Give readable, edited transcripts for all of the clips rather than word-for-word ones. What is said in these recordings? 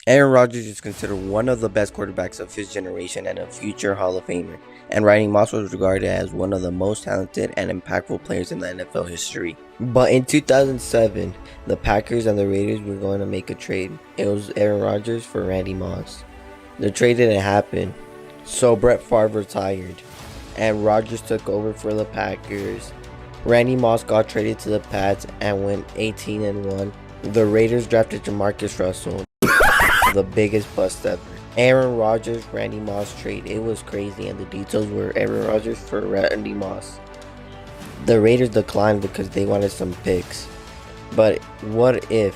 Aaron Rodgers is considered one of the best quarterbacks of his generation and a future Hall of Famer, and Randy Moss was regarded as one of the most talented and impactful players in the NFL history. But in 2007, the Packers and the Raiders were going to make a trade. It was Aaron Rodgers for Randy Moss. The trade didn't happen, so Brett Favre retired, and Rodgers took over for the Packers. Randy Moss got traded to the Pats and went 18-1. The Raiders drafted Jamarcus Russell, the biggest bust ever. Aaron Rodgers, Randy Moss trade. It was crazy, and the details were Aaron Rodgers for Randy Moss. The Raiders declined because they wanted some picks. But what if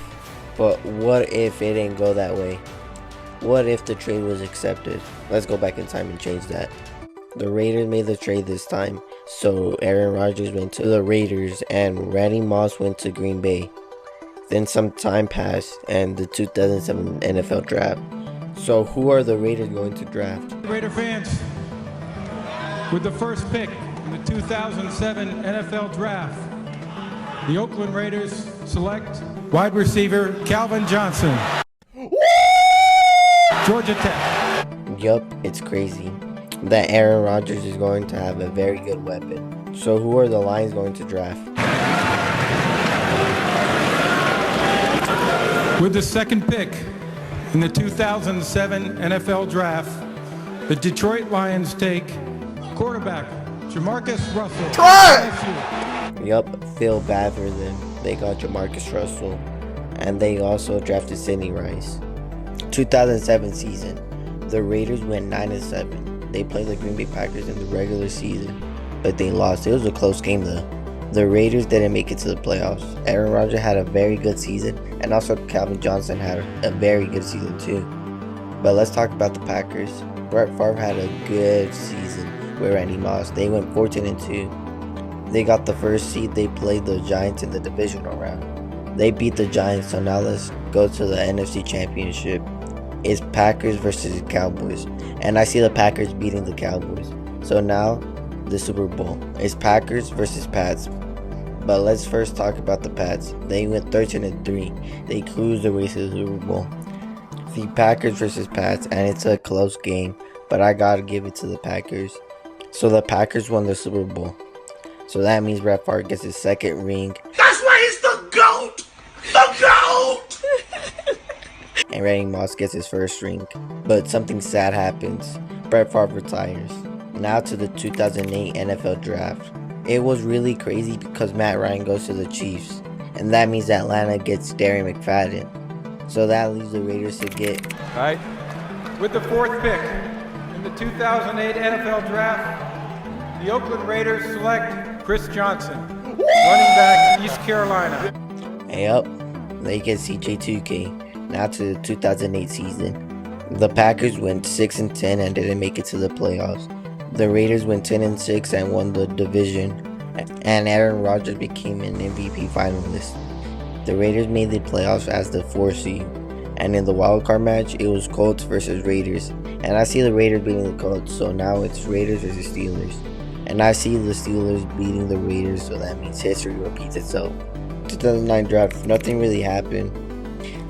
it didn't go that way? What if the trade was accepted? Let's go back in time and change that. The Raiders made the trade this time, so Aaron Rodgers went to the Raiders and Randy Moss went to Green Bay. Then some time passed and the 2007 NFL draft. So who are the Raiders going to draft? Raider fans, with the first pick in the 2007 NFL draft, the Oakland Raiders select wide receiver Calvin Johnson, Georgia Tech. Yup, it's crazy that Aaron Rodgers is going to have a very good weapon. So who are the Lions going to draft? With the second pick in the 2007 NFL Draft, the Detroit Lions take quarterback Jamarcus Russell. Yup, feel bad for them. They got Jamarcus Russell, and they also drafted Sidney Rice. 2007 season, the Raiders went 9-7. They played the Green Bay Packers in the regular season, but they lost. It was a close game though. The Raiders didn't make it to the playoffs. Aaron Rodgers had a very good season, and also Calvin Johnson had a very good season too. But let's talk about the Packers. Brett Favre had a good season with Randy Moss. They went 14-2. They got the first seed. They played the Giants in the divisional round. They beat the Giants, so now let's go to the NFC Championship. It's Packers versus Cowboys, and I see the Packers beating the Cowboys. So now, the Super Bowl is Packers versus Pats. But let's first talk about the Pats. They went 13-3. They cruised their way to the Super Bowl. The Packers versus Pats, and it's a close game, but I gotta give it to the Packers. So the Packers won the Super Bowl. So that means Brett Favre gets his second ring. That's why he's the GOAT! The GOAT! And Randy Moss gets his first ring. But something sad happens. Brett Favre retires. Now to the 2008 NFL Draft. It was really crazy because Matt Ryan goes to the Chiefs, and that means Atlanta gets Darren McFadden. So that leaves the Raiders to get. Right. With the fourth pick in the 2008 NFL Draft, the Oakland Raiders select Chris Johnson, running back, East Carolina. Yup, they get CJ2K. Now to the 2008 season. The Packers went 6-10 and didn't make it to the playoffs. The Raiders went 10-6 and won the division, and Aaron Rodgers became an MVP finalist. The Raiders made the playoffs as the 4th seed, and in the wildcard match, it was Colts versus Raiders, and I see the Raiders beating the Colts, so now it's Raiders versus Steelers, and I see the Steelers beating the Raiders, so that means history repeats itself. 2009 draft, nothing really happened.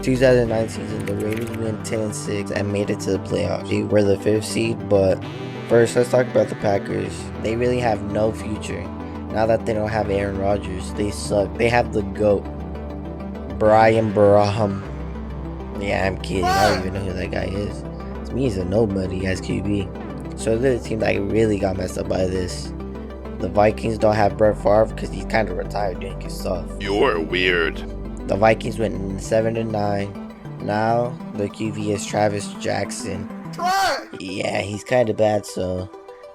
2009 season, the Raiders went 10-6 and made it to the playoffs. They were the 5th seed, but first, let's talk about the Packers. They really have no future. Now that they don't have Aaron Rodgers, they suck. They have the GOAT, Brian Braham. Yeah, I'm kidding. I don't even know who that guy is. To me, he's a nobody as QB. So they're the team that really got messed up by this. The Vikings don't have Brett Favre because he's kind of retired doing his stuff. You're weird. The Vikings went 7-9. Now the QB is Travis Jackson. Yeah, he's kind of bad, so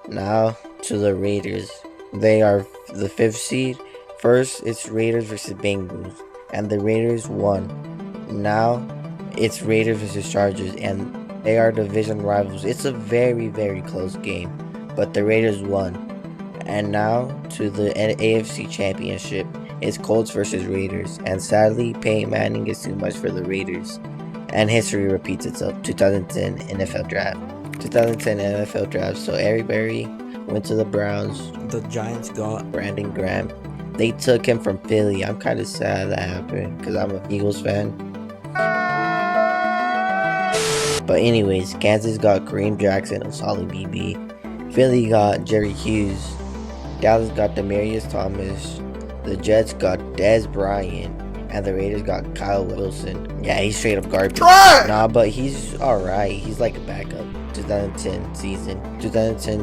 now to the Raiders. They are the 5th seed. First, it's Raiders versus Bengals, and the Raiders won. Now, it's Raiders versus Chargers, and they are division rivals. It's a very, very close game, but the Raiders won. And now, to the AFC Championship. It's Colts versus Raiders, and sadly, Peyton Manning is too much for the Raiders. And history repeats itself. 2010 NFL Draft. 2010 NFL Draft. So everybody went to the Browns. The Giants got Brandon Graham. They took him from Philly. I'm kind of sad that happened because I'm an Eagles fan. But anyways, Kansas got Kareem Jackson and Solly BB. Philly got Jerry Hughes. Dallas got Demaryius Thomas. The Jets got Dez Bryant. And the Raiders got Kyle Wilson. Yeah, he's straight up garbage. Nah, but he's alright. He's like a backup. 2010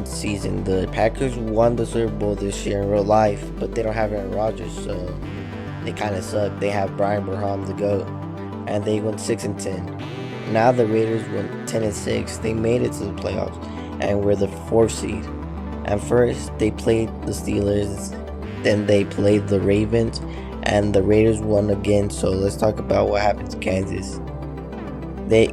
season, the Packers won the Super Bowl this year in real life, but they don't have Aaron Rodgers, so they kind of suck. They have Brian Burham to go, and they went 6-10. Now the Raiders went 10-6. They made it to the playoffs and were the 4th seed. And first they played the Steelers, then they played the Ravens, and the Raiders won again. So let's talk about what happened to Kansas.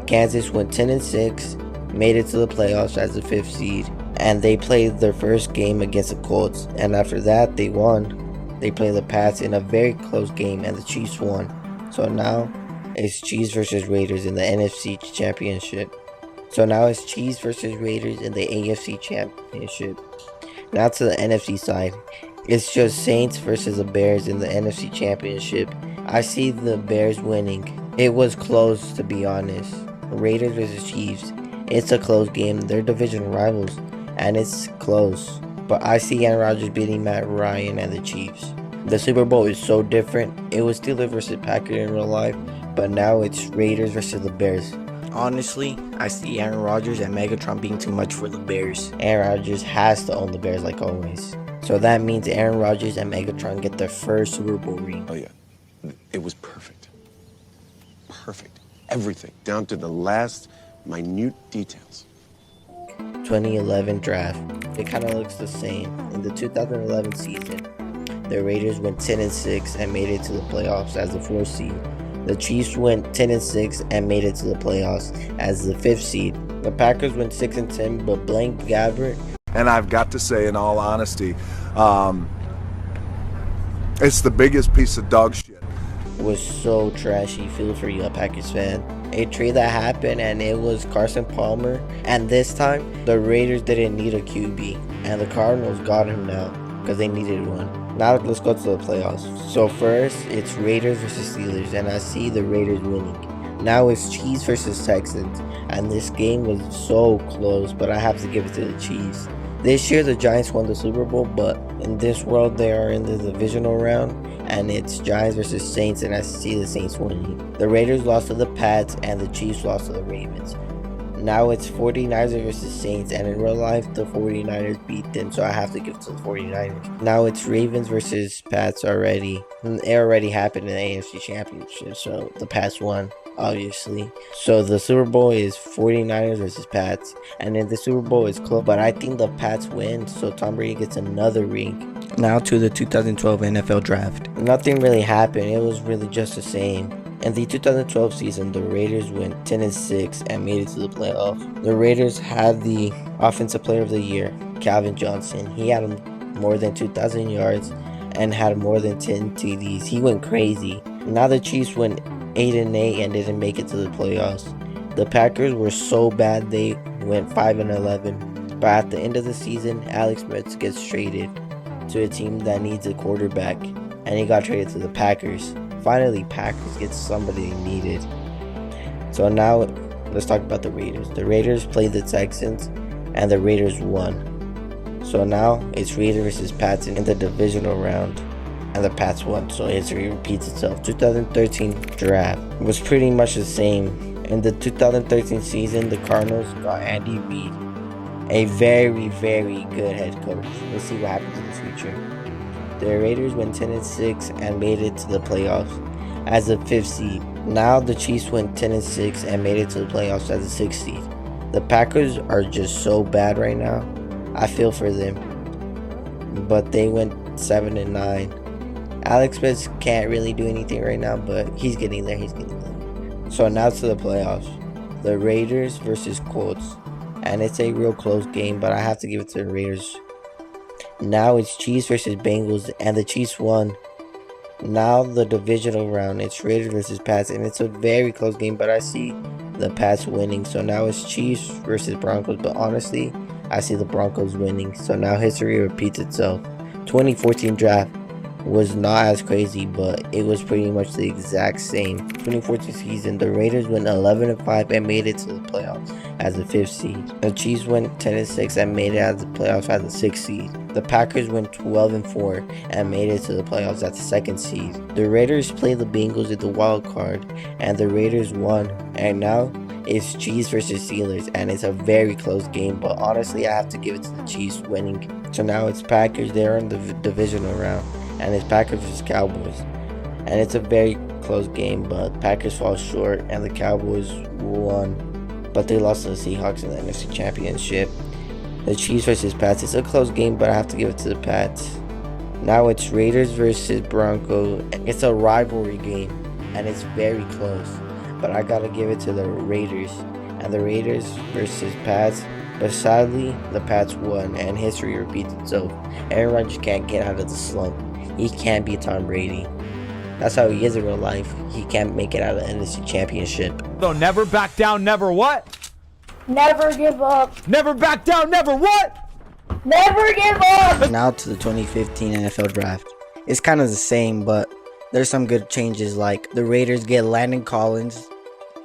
Kansas went 10-6. Made it to the playoffs as the 5th seed, and they played their first game against the Colts, and after that they won. They played the Pats in a very close game, and the Chiefs won. So now it's Chiefs versus Raiders in the NFC Championship. So now it's Chiefs versus Raiders in the AFC Championship. Now to the NFC side, it's just Saints versus the Bears in the NFC Championship. I see the Bears winning. It was close, to be honest. Raiders versus Chiefs. It's a close game. They're division rivals, and it's close. But I see Aaron Rodgers beating Matt Ryan and the Chiefs. The Super Bowl is so different. It was Steelers versus Packers in real life, but now it's Raiders versus the Bears. Honestly, I see Aaron Rodgers and Megatron being too much for the Bears. Aaron Rodgers has to own the Bears like always. So that means Aaron Rodgers and Megatron get their first Super Bowl ring. Oh, yeah. It was perfect. Perfect. Everything, down to the last minute details. 2011 draft. It kind of looks the same. In the 2011 season, the Raiders went 10-6 and made it to the playoffs as the 4th seed. The Chiefs went 10-6 and made it to the playoffs as the 5th seed. The Packers went 6-10, but Blaine Gabbert. And I've got to say, in all honesty, it's the biggest piece of dog shit. Was so trashy. Feel for you, a Packers fan. A trade that happened, and it was Carson Palmer. And this time, the Raiders didn't need a QB, and the Cardinals got him now because they needed one. Now let's go to the playoffs. So first, it's Raiders versus Steelers, and I see the Raiders winning. Now it's Chiefs versus Texans, and this game was so close, but I have to give it to the Chiefs. This year, the Giants won the Super Bowl, but in this world, they are in the divisional round, and it's Giants versus Saints, and I see the Saints winning. The Raiders lost to the Pats, and the Chiefs lost to the Ravens. Now it's 49ers versus Saints, and in real life, the 49ers beat them, so I have to give it to the 49ers. Now it's Ravens versus Pats already. It already happened in the AFC Championship, so the Pats won, obviously. So the Super Bowl is 49ers versus Pats, and then the Super Bowl is close, but I think the Pats win, so Tom Brady gets another ring. Now to the 2012 NFL Draft. Nothing really happened. It was really just the same. In the 2012 season, the Raiders went 10-6 and made it to the playoffs. The Raiders had the Offensive Player of the Year, Calvin Johnson. He had more than 2,000 yards and had more than 10 TDs. He went crazy. Now the Chiefs went 8-8 and didn't make it to the playoffs. The Packers were so bad they went 5-11. But at the end of the season, Alex Smith gets traded to a team that needs a quarterback, and he got traded to the Packers. Finally, Packers get somebody they needed. So now, let's talk about the Raiders. The Raiders played the Texans, and the Raiders won. So now, it's Raiders versus Pats in the divisional round, and the Pats won. So history repeats itself. 2013 draft was pretty much the same. In the 2013 season, the Cardinals got Andy Reid, a very, very good head coach. Let's see what happens in the future. The Raiders went 10-6 and made it to the playoffs as the 5th seed. Now the Chiefs went 10-6 and made it to the playoffs as the 6th seed. The Packers are just so bad right now. I feel for them. But they went 7-9. Alex Smith can't really do anything right now, but he's getting there. So now to the playoffs. The Raiders versus Colts. And it's a real close game, but I have to give it to the Raiders. Now it's Chiefs versus Bengals, and the Chiefs won. Now the divisional round, it's Raiders versus Pats, and it's a very close game, but I see the Pats winning. So now it's Chiefs versus Broncos, but honestly, I see the Broncos winning. So now history repeats itself. 2014 draft. was not as crazy, but it was pretty much the exact same. 2014 season, the Raiders went 11-5 and made it to the playoffs as the 5th seed. The Chiefs went 10-6 and made it as the playoffs as the 6th seed. The Packers went 12-4 and made it to the playoffs as the 2nd seed. The Raiders played the Bengals in the wild card, and the Raiders won. And now it's Chiefs versus Steelers, and it's a very close game, but honestly I have to give it to the Chiefs winning. So now it's Packers, they're in the divisional round, and it's Packers versus Cowboys, and it's a very close game, but Packers fall short and the Cowboys won, but they lost to the Seahawks in the NFC Championship. The Chiefs versus Pats, it's a close game, but I have to give it to the Pats. Now it's Raiders versus Broncos. It's a rivalry game, and it's very close, but I gotta give it to the Raiders. And the Raiders versus Pats, but sadly the Pats won, and history repeats itself. Aaron Rodgers can't get out of the slump. He can't beat Tom Brady. That's how he is in real life. He can't make it out of the NFC Championship. So never back down, never what? Never give up. Never back down, never what? Never give up. Now to the 2015 NFL Draft. It's kind of the same, but there's some good changes, like the Raiders get Landon Collins,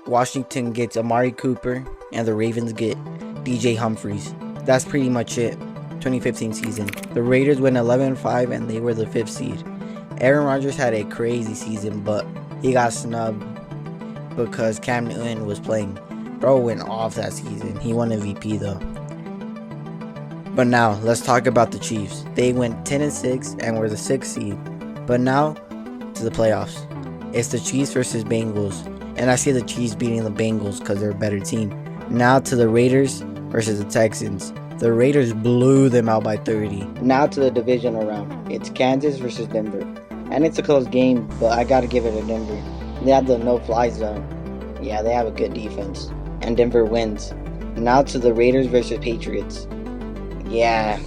Washington gets Amari Cooper, and the Ravens get DJ Humphries. That's pretty much it. 2015 season. The Raiders went 11-5 and they were the 5th seed. Aaron Rodgers had a crazy season, but he got snubbed because Cam Newton was playing. Bro went off that season. He won MVP though. But now, let's talk about the Chiefs. They went 10-6 and were the 6th seed. But now, to the playoffs. It's the Chiefs versus Bengals. And I see the Chiefs beating the Bengals because they're a better team. Now to the Raiders versus the Texans. The Raiders blew them out by 30. Now to the divisional round. It's Kansas versus Denver. And it's a close game, but I gotta give it to Denver. They have the no-fly zone. Yeah, they have a good defense. And Denver wins. Now to the Raiders versus Patriots. Yeah,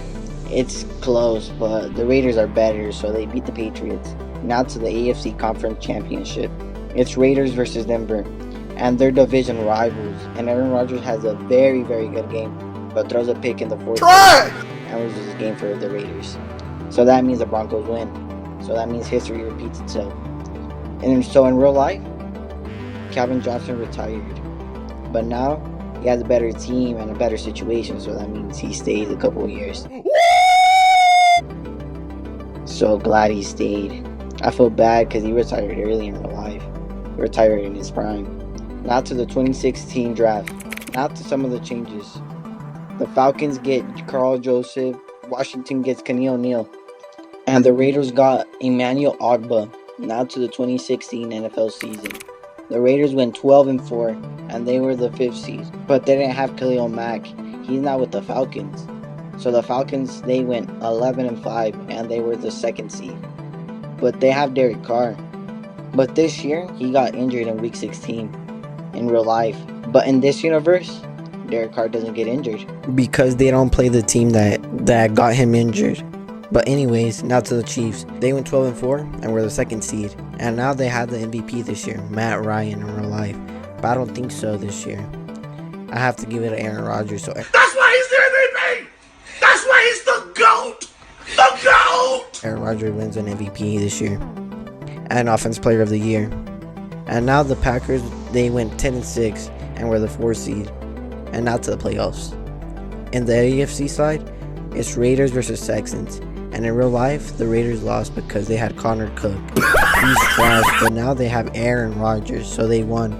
it's close, but the Raiders are better, so they beat the Patriots. Now to the AFC Conference Championship. It's Raiders versus Denver, and they're division rivals. And Aaron Rodgers has a very, very good game, but throws a pick in the 4th quarter and loses the game for the Raiders. So that means the Broncos win. So that means history repeats itself. And so in real life, Calvin Johnson retired, but now he has a better team and a better situation, so that means he stays a couple of years. So glad he stayed. I feel bad because he retired early in real life. He retired in his prime. Now to the 2016 draft. Now to some of the changes. The Falcons get Carl Joseph. Washington gets Kenny O'Neal. And the Raiders got Emmanuel Ogbah. Now to the 2016 NFL season. The Raiders went 12-4, and they were the 5th seed. But they didn't have Khalil Mack. He's not with the Falcons. So the Falcons, they went 11-5, and they were the 2nd seed. But they have Derek Carr. But this year, he got injured in Week 16 in real life. But in this universe, Derek Carr doesn't get injured, because they don't play the team that got him injured. But anyways, now to the Chiefs. They went 12-4 and were the 2nd seed. And now they have the MVP this year, Matt Ryan, in real life. But I don't think so this year. I have to give it to Aaron Rodgers. So That's why he's the MVP. That's why he's the GOAT. The GOAT. Aaron Rodgers wins an MVP this year. And Offensive Player of the Year. And now the Packers, they went 10-6 and were the 4th seed. And now to the playoffs. In the AFC side, it's Raiders versus Texans. And in real life, the Raiders lost because they had Connor Cook. He's trash, but now they have Aaron Rodgers, so they won.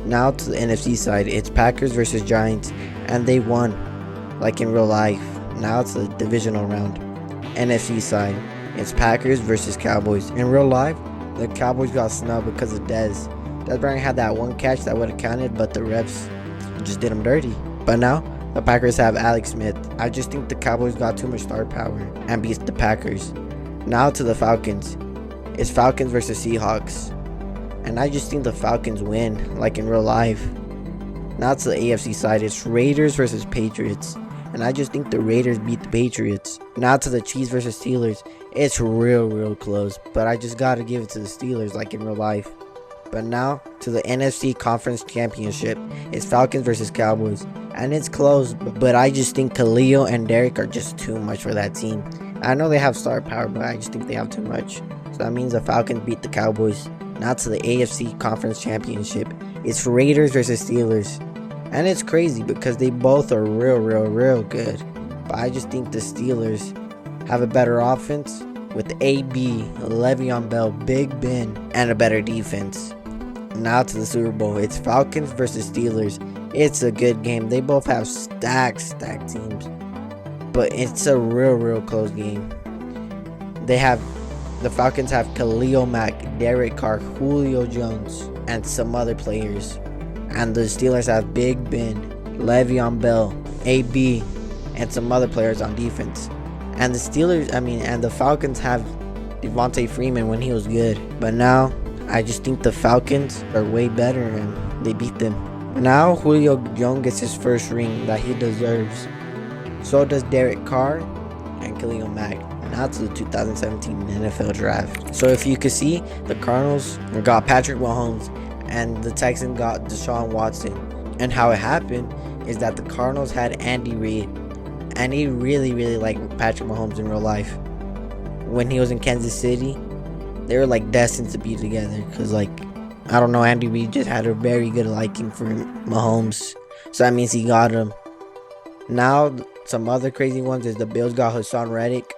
Now to the NFC side, it's Packers versus Giants, and they won, like in real life. Now it's the divisional round. NFC side, it's Packers versus Cowboys. In real life, the Cowboys got snubbed because of Dez. Dez Bryant had that one catch that would have counted, but the refs just did him dirty. But now, the Packers have Alex Smith. I just think the Cowboys got too much star power and beat the Packers. Now to the Falcons. It's Falcons versus Seahawks. And I just think the Falcons win, like in real life. Now to the AFC side. It's Raiders versus Patriots. And I just think the Raiders beat the Patriots. Now to the Chiefs versus Steelers. It's real close. But I just gotta give it to the Steelers, like in real life. But now to the NFC Conference Championship. It's Falcons versus Cowboys. And it's close, but I just think Khalil and Derek are just too much for that team. I know they have star power, but I just think they have too much. So that means the Falcons beat the Cowboys. Now to the AFC Conference Championship. It's Raiders versus Steelers. And it's crazy because they both are real good. But I just think the Steelers have a better offense with AB, Le'Veon Bell, Big Ben, and a better defense. Now to the Super Bowl. It's Falcons versus Steelers. It's a good game. They both have stacked teams. But it's a real close game. The Falcons have Khalil Mack, Derek Carr, Julio Jones, and some other players. And the Steelers have Big Ben, Le'Veon Bell, AB, and some other players on defense. And the Falcons have Devontae Freeman when he was good. But now, I just think the Falcons are way better and they beat them. Now, Julio Jones gets his first ring that he deserves. So does Derek Carr and Khalil Mack. Now to the 2017 NFL Draft. So if you could see, the Cardinals got Patrick Mahomes and the Texans got Deshaun Watson. And how it happened is that the Cardinals had Andy Reid. And he really liked Patrick Mahomes in real life. When he was in Kansas City, they were like destined to be together. Because Andy Reid just had a very good liking for Mahomes. So that means he got him. Now, some other crazy ones is the Bills got Hassan Reddick.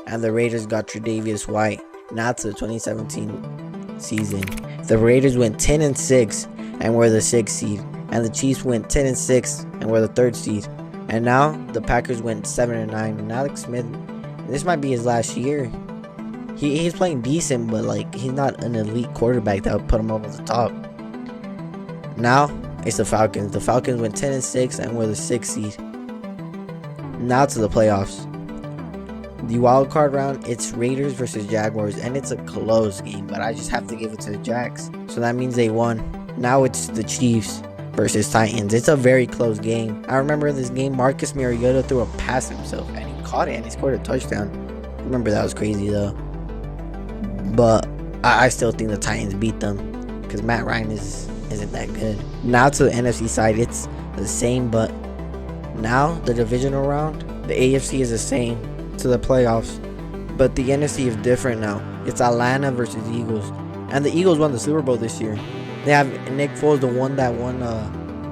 And the Raiders got Tre'Davious White. Now to the 2017 season. The Raiders went 10-6 and were the 6th seed. And the Chiefs went 10-6 and were the 3rd seed. And now the Packers went 7-9. And Alex Smith, this might be his last year. He's playing decent, but he's not an elite quarterback that would put him over the top. Now it's the Falcons. The Falcons went 10-6 and were the 6th seed. Now to the playoffs. The wild card round, it's Raiders versus Jaguars, and it's a close game, but I just have to give it to the Jags. So that means they won. Now it's the Chiefs versus Titans. It's a very close game. I remember this game, Marcus Mariota threw a pass himself, and he caught it, and he scored a touchdown. I remember that was crazy, though. But I still think the Titans beat them, because Matt Ryan isn't that good. Now to the NFC side, it's the same, but now the divisional round, the AFC is the same to the playoffs, but the NFC is different now. It's Atlanta versus Eagles, and the Eagles won the Super Bowl this year. They have Nick Foles, the one that won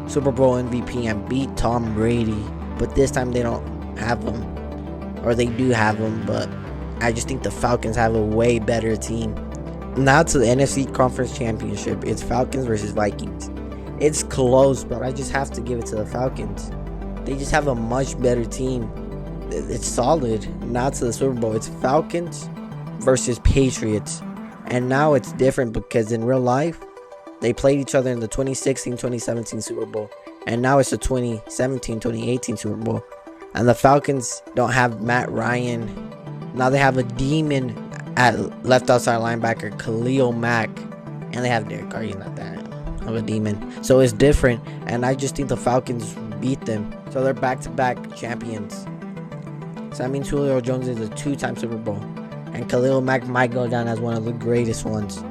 Super Bowl MVP and beat Tom Brady, but this time they don't have him, or they do have him, but I just think the Falcons have a way better team. Now to the NFC Conference Championship, it's Falcons versus Vikings. It's close, but I just have to give it to the Falcons. They just have a much better team. It's solid. Now to the Super Bowl, it's Falcons versus Patriots. And now it's different because in real life, they played each other in the 2016-2017 Super Bowl. And now it's the 2017-2018 Super Bowl. And the Falcons don't have Matt Ryan. Now they have a demon at left outside linebacker, Khalil Mack. And they have Derek Carr. He's not that of a demon. So it's different. And I just think the Falcons beat them. So they're back-to-back champions. So that means Julio Jones is a 2-time Super Bowl. And Khalil Mack might go down as one of the greatest ones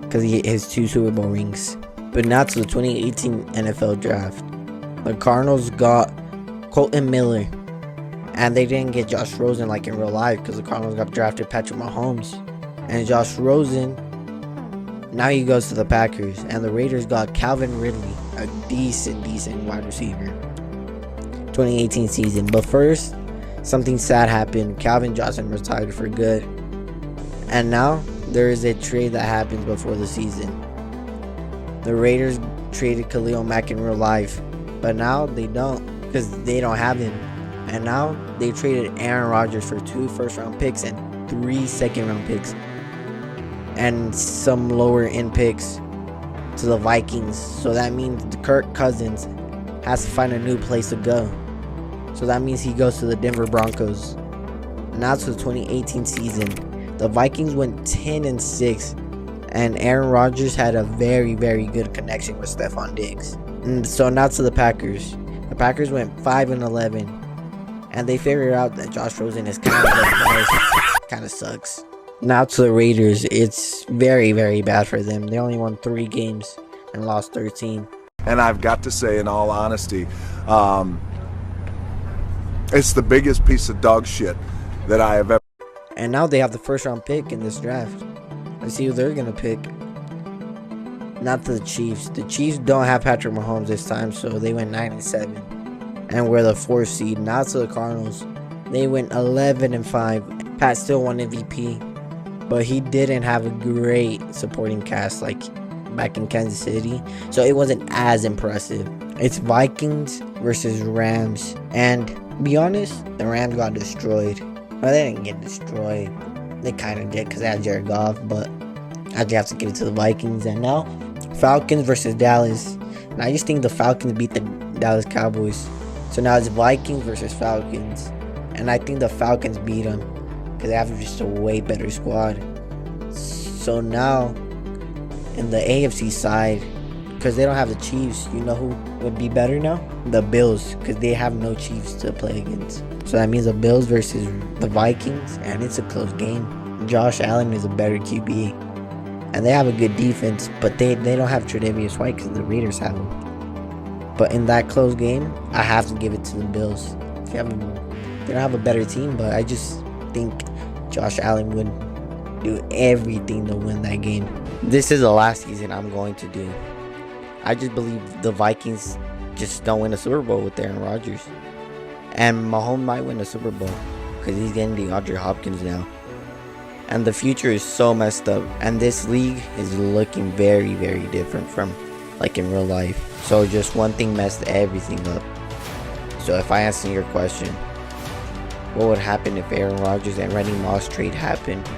because he has 2 Super Bowl rings. But now to the 2018 NFL Draft. The Cardinals got Colton Miller. And they didn't get Josh Rosen like in real life because the Cardinals got drafted Patrick Mahomes. And Josh Rosen, now he goes to the Packers. And the Raiders got Calvin Ridley, a decent wide receiver. 2018 season. But first, something sad happened. Calvin Johnson retired for good. And now there is a trade that happens before the season. The Raiders traded Khalil Mack in real life. But now they don't because they don't have him. And now they traded Aaron Rodgers for 2 first-round picks and 3 second-round picks. And some lower-end picks to the Vikings. So that means Kirk Cousins has to find a new place to go. So that means he goes to the Denver Broncos. Now to the 2018 season. The Vikings went 10-6. And Aaron Rodgers had a very good connection with Stephon Diggs. And so now to the Packers. The Packers went 5-11. And they figured out that Josh Rosen is kind of sucks. Now to the Raiders. It's very bad for them. They only won 3 games and lost 13. And I've got to say, in all honesty, it's the biggest piece of dog shit that I have ever. And now they have the first round pick in this draft. Let's see who they're going to pick. Not the Chiefs. The Chiefs don't have Patrick Mahomes this time, so they went 9-7. And we're the 4th seed. Now to the Cardinals. They went 11-5. Pat still won MVP, but he didn't have a great supporting cast like back in Kansas City, so it wasn't as impressive. It's Vikings versus Rams, and to be honest, the Rams got destroyed. Well, they didn't get destroyed. They kind of did because they had Jared Goff, but I just have to give it to the Vikings. And now, Falcons versus Dallas. And I just think the Falcons beat the Dallas Cowboys. So now it's Vikings versus Falcons. And I think the Falcons beat them because they have just a way better squad. So now, in the AFC side, because they don't have the Chiefs, you know who would be better now? The Bills, because they have no Chiefs to play against. So that means the Bills versus the Vikings, and it's a close game. Josh Allen is a better QB, and they have a good defense, but they don't have Tre'Davious White because the Raiders have him. But in that close game, I have to give it to the Bills. They don't have a better team, but I just think Josh Allen would do everything to win that game. This is the last season I'm going to do. I just believe the Vikings just don't win a Super Bowl with Aaron Rodgers. And Mahomes might win a Super Bowl because he's getting DeAndre Hopkins now. And the future is so messed up. And this league is looking very, very different from like in real life. So just one thing messed everything up. So if I answer your question, what would happen if Aaron Rodgers and Randy Moss trade happened?